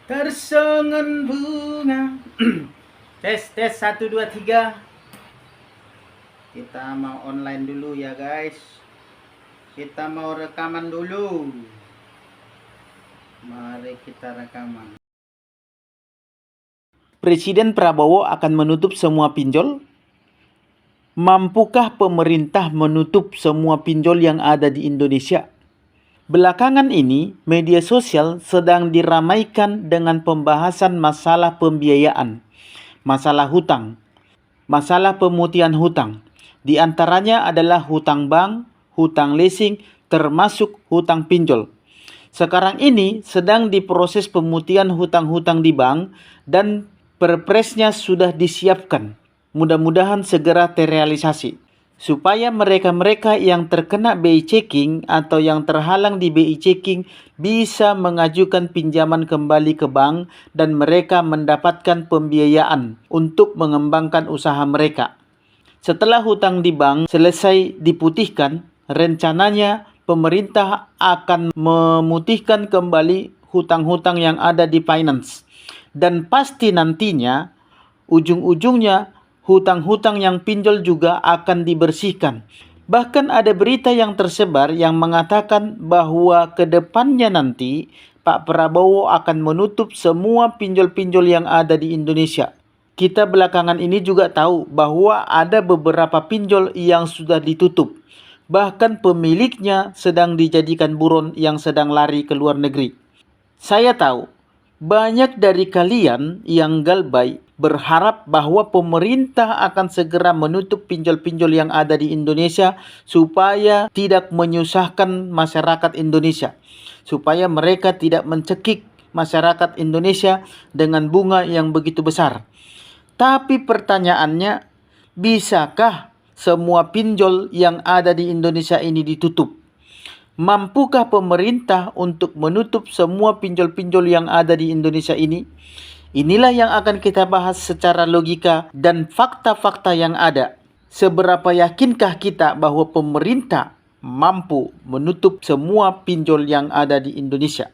Tersongan bunga. Tes 1 2 3. Kita mau online dulu ya guys. Kita mau rekaman dulu. Mari kita rekaman. Presiden Prabowo akan menutup semua pinjol? Mampukah pemerintah menutup semua pinjol yang ada di Indonesia? Belakangan ini, media sosial sedang diramaikan dengan pembahasan masalah pembiayaan, masalah hutang, masalah pemutihan hutang. Di antaranya adalah hutang bank, hutang leasing, termasuk hutang pinjol. Sekarang ini sedang diproses pemutihan hutang-hutang di bank dan perpresnya sudah disiapkan. Mudah-mudahan segera terrealisasi, supaya mereka-mereka yang terkena BI checking atau yang terhalang di BI checking bisa mengajukan pinjaman kembali ke bank dan mereka mendapatkan pembiayaan untuk mengembangkan usaha mereka. Setelah hutang di bank selesai diputihkan, rencananya pemerintah akan memutihkan kembali hutang-hutang yang ada di finance. Dan pasti nantinya ujung-ujungnya hutang-hutang yang pinjol juga akan dibersihkan. Bahkan ada berita yang tersebar yang mengatakan bahwa ke depannya nanti Pak Prabowo akan menutup semua pinjol-pinjol yang ada di Indonesia. Kita belakangan ini juga tahu bahwa ada beberapa pinjol yang sudah ditutup. Bahkan pemiliknya sedang dijadikan buron yang sedang lari ke luar negeri. Saya tahu banyak dari kalian yang galbay berharap bahwa pemerintah akan segera menutup pinjol-pinjol yang ada di Indonesia supaya tidak menyusahkan masyarakat Indonesia, supaya mereka tidak mencekik masyarakat Indonesia dengan bunga yang begitu besar. Tapi pertanyaannya, bisakah semua pinjol yang ada di Indonesia ini ditutup? Mampukah pemerintah untuk menutup semua pinjol-pinjol yang ada di Indonesia ini? Inilah yang akan kita bahas secara logika dan fakta-fakta yang ada. Seberapa yakinkah kita bahwa pemerintah mampu menutup semua pinjol yang ada di Indonesia?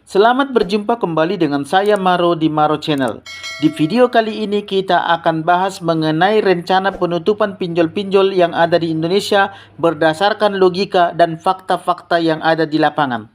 Selamat berjumpa kembali dengan saya Maro di Maro Channel. Di video kali ini kita akan bahas mengenai rencana penutupan pinjol-pinjol yang ada di Indonesia berdasarkan logika dan fakta-fakta yang ada di lapangan.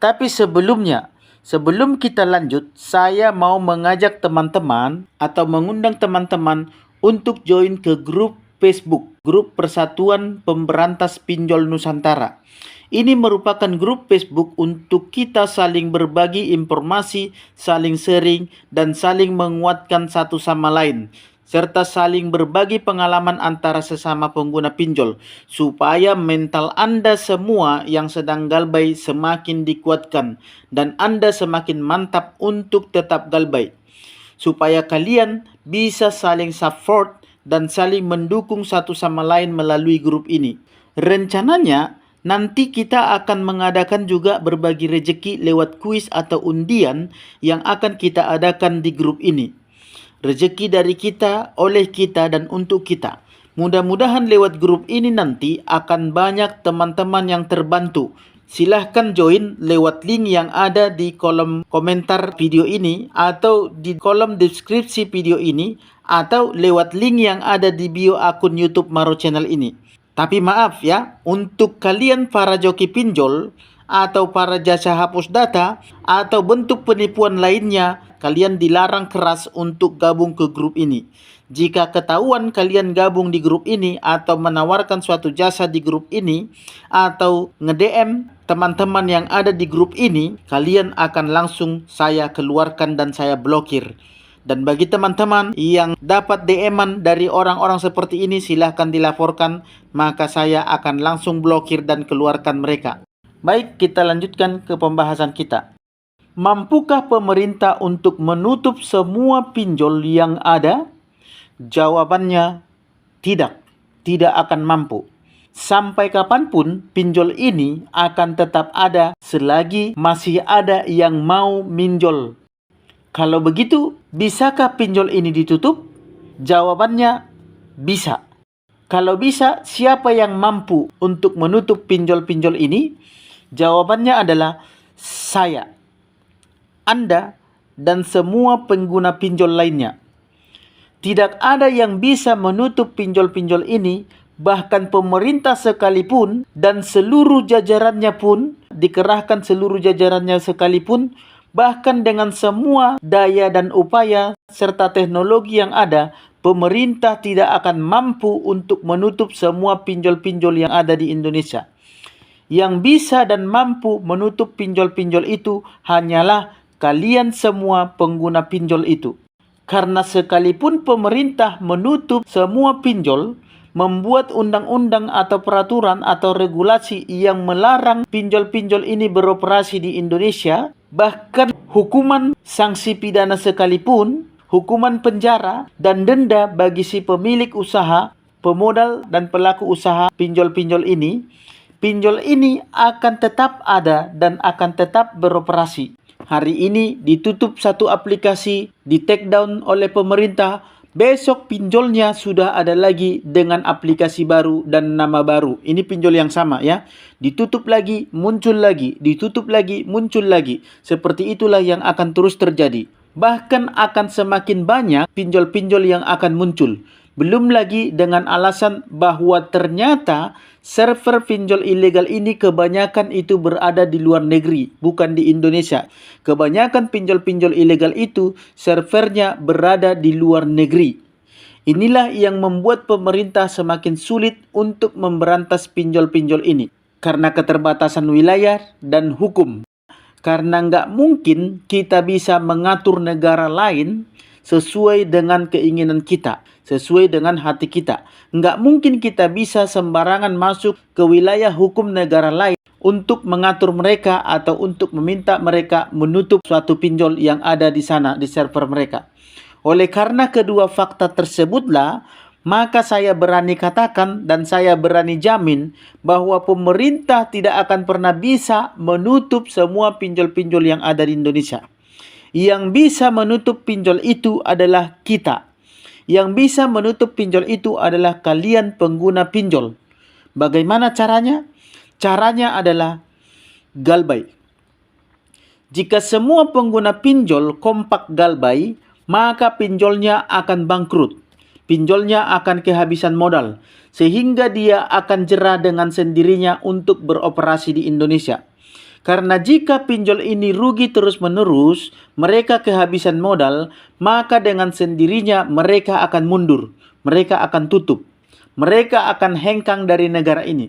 Tapi sebelum kita lanjut, saya mau mengajak teman-teman atau mengundang teman-teman untuk join ke grup Facebook, Grup Persatuan Pemberantas Pinjol Nusantara. Ini merupakan grup Facebook untuk kita saling berbagi informasi, saling sharing, dan saling menguatkan satu sama lain, serta saling berbagi pengalaman antara sesama pengguna pinjol, supaya mental Anda semua yang sedang galbay semakin dikuatkan, dan Anda semakin mantap untuk tetap galbay, supaya kalian bisa saling support dan saling mendukung satu sama lain melalui grup ini. Rencananya, nanti kita akan mengadakan juga berbagi rejeki lewat kuis atau undian yang akan kita adakan di grup ini. Rejeki dari kita, oleh kita, dan untuk kita. Mudah-mudahan lewat grup ini nanti akan banyak teman-teman yang terbantu. Silahkan join lewat link yang ada di kolom komentar video ini atau di kolom deskripsi video ini atau lewat link yang ada di bio akun YouTube Maro Channel ini. Tapi maaf ya, untuk kalian para joki pinjol atau para jasa hapus data atau bentuk penipuan lainnya, kalian dilarang keras untuk gabung ke grup ini. Jika ketahuan kalian gabung di grup ini atau menawarkan suatu jasa di grup ini atau nge-DM teman-teman yang ada di grup ini, kalian akan langsung saya keluarkan dan saya blokir. Dan bagi teman-teman yang dapat DM-an dari orang-orang seperti ini, silahkan dilaporkan, maka saya akan langsung blokir dan keluarkan mereka. Baik, kita lanjutkan ke pembahasan kita. Mampukah pemerintah untuk menutup semua pinjol yang ada? Jawabannya tidak akan mampu. Sampai kapanpun pinjol ini akan tetap ada selagi masih ada yang mau minjol. Kalau begitu, bisakah pinjol ini ditutup? Jawabannya bisa. Kalau bisa, siapa yang mampu untuk menutup pinjol-pinjol ini? Jawabannya adalah saya. Anda dan semua pengguna pinjol lainnya. Tidak ada yang bisa menutup pinjol-pinjol ini, bahkan pemerintah sekalipun dan seluruh jajarannya pun, dikerahkan seluruh jajarannya sekalipun, bahkan dengan semua daya dan upaya serta teknologi yang ada, pemerintah tidak akan mampu untuk menutup semua pinjol-pinjol yang ada di Indonesia. Yang bisa dan mampu menutup pinjol-pinjol itu hanyalah kalian semua pengguna pinjol itu. Karena sekalipun pemerintah menutup semua pinjol, membuat undang-undang atau peraturan atau regulasi yang melarang pinjol-pinjol ini beroperasi di Indonesia, bahkan hukuman sanksi pidana sekalipun, hukuman penjara dan denda bagi si pemilik usaha, pemodal dan pelaku usaha pinjol-pinjol ini akan tetap ada dan akan tetap beroperasi. Hari ini ditutup satu aplikasi, di take down oleh pemerintah, besok pinjolnya sudah ada lagi dengan aplikasi baru dan nama baru. Ini pinjol yang sama ya. Ditutup lagi, muncul lagi, ditutup lagi, muncul lagi. Seperti itulah yang akan terus terjadi. Bahkan akan semakin banyak pinjol-pinjol yang akan muncul. Belum lagi dengan alasan bahwa ternyata server pinjol ilegal ini kebanyakan itu berada di luar negeri, bukan di Indonesia. Kebanyakan pinjol-pinjol ilegal itu servernya berada di luar negeri. Inilah yang membuat pemerintah semakin sulit untuk memberantas pinjol-pinjol ini. Karena keterbatasan wilayah dan hukum. Karena nggak mungkin kita bisa mengatur negara lain sesuai dengan keinginan kita, sesuai dengan hati kita. Nggak mungkin kita bisa sembarangan masuk ke wilayah hukum negara lain untuk mengatur mereka atau untuk meminta mereka menutup suatu pinjol yang ada di sana, di server mereka. Oleh karena kedua fakta tersebutlah, maka saya berani katakan dan saya berani jamin bahwa pemerintah tidak akan pernah bisa menutup semua pinjol-pinjol yang ada di Indonesia. Yang bisa menutup pinjol itu adalah kita. Yang bisa menutup pinjol itu adalah kalian pengguna pinjol. Bagaimana caranya? Caranya adalah galbay. Jika semua pengguna pinjol kompak galbay, maka pinjolnya akan bangkrut. Pinjolnya akan kehabisan modal. Sehingga dia akan jera dengan sendirinya untuk beroperasi di Indonesia. Karena jika pinjol ini rugi terus-menerus, mereka kehabisan modal, maka dengan sendirinya mereka akan mundur. Mereka akan tutup. Mereka akan hengkang dari negara ini.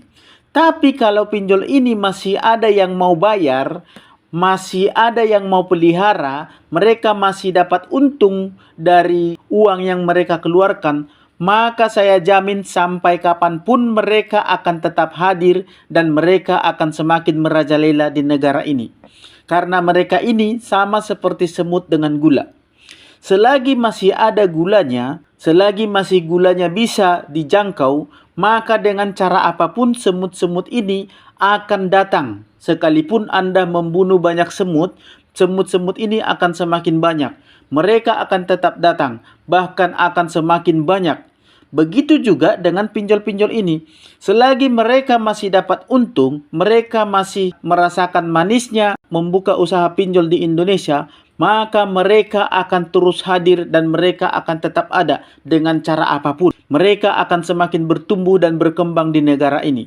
Tapi kalau pinjol ini masih ada yang mau bayar, masih ada yang mau pelihara, mereka masih dapat untung dari uang yang mereka keluarkan, maka saya jamin sampai kapanpun mereka akan tetap hadir dan mereka akan semakin merajalela di negara ini. Karena mereka ini sama seperti semut dengan gula. Selagi masih ada gulanya, selagi masih gulanya bisa dijangkau, maka dengan cara apapun semut-semut ini akan datang. Sekalipun Anda membunuh banyak semut, semut-semut ini akan semakin banyak. Mereka akan tetap datang, bahkan akan semakin banyak. Begitu juga dengan pinjol-pinjol ini. Selagi mereka masih dapat untung, mereka masih merasakan manisnya membuka usaha pinjol di Indonesia, maka mereka akan terus hadir dan mereka akan tetap ada dengan cara apapun. Mereka akan semakin bertumbuh dan berkembang di negara ini.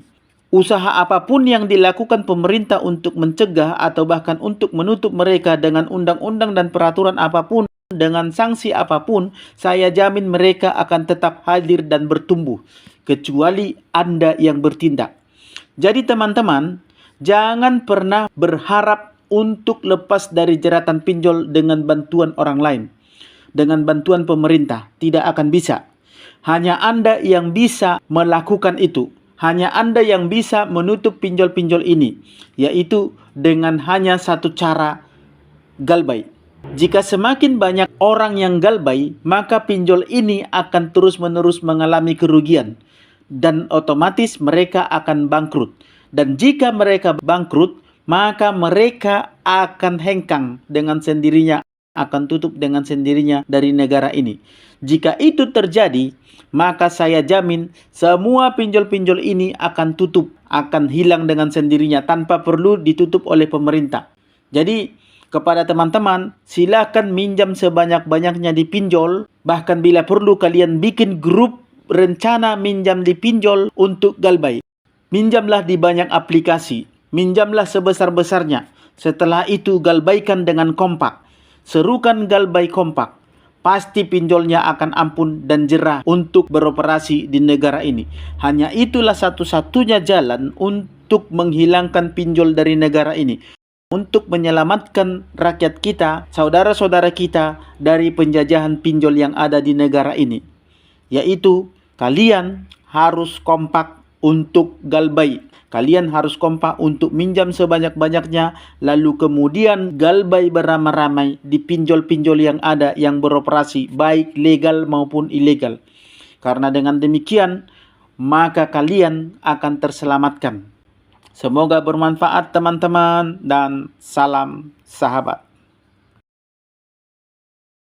Usaha apapun yang dilakukan pemerintah untuk mencegah atau bahkan untuk menutup mereka dengan undang-undang dan peraturan apapun, dengan sanksi apapun, saya jamin mereka akan tetap hadir dan bertumbuh, kecuali Anda yang bertindak. Jadi teman-teman, jangan pernah berharap untuk lepas dari jeratan pinjol dengan bantuan orang lain, dengan bantuan pemerintah. Tidak akan bisa. Hanya Anda yang bisa melakukan itu. Hanya Anda yang bisa menutup pinjol-pinjol ini, yaitu dengan hanya satu cara, galbay. Jika semakin banyak orang yang galbay, maka pinjol ini akan terus-menerus mengalami kerugian dan otomatis mereka akan bangkrut. Dan jika mereka bangkrut, maka mereka akan hengkang dengan sendirinya, akan tutup dengan sendirinya dari negara ini. Jika itu terjadi, maka saya jamin semua pinjol-pinjol ini akan tutup, akan hilang dengan sendirinya tanpa perlu ditutup oleh pemerintah. Jadi, Kepada teman-teman, silakan minjam sebanyak-banyaknya di pinjol. Bahkan bila perlu kalian bikin grup rencana minjam di pinjol untuk Galbay. Minjamlah di banyak aplikasi. Minjamlah sebesar-besarnya. Setelah itu galbaikan dengan kompak. Serukan Galbay kompak. Pasti pinjolnya akan ampun dan jerah untuk beroperasi di negara ini. Hanya itulah satu-satunya jalan untuk menghilangkan pinjol dari negara ini. Untuk menyelamatkan rakyat kita, saudara-saudara kita dari penjajahan pinjol yang ada di negara ini. Yaitu, kalian harus kompak untuk Galbay. Kalian harus kompak untuk minjam sebanyak-banyaknya, lalu kemudian Galbay beramai-ramai di pinjol-pinjol yang ada yang beroperasi, baik legal maupun ilegal. Karena dengan demikian, maka kalian akan terselamatkan. Semoga bermanfaat teman-teman dan salam sahabat.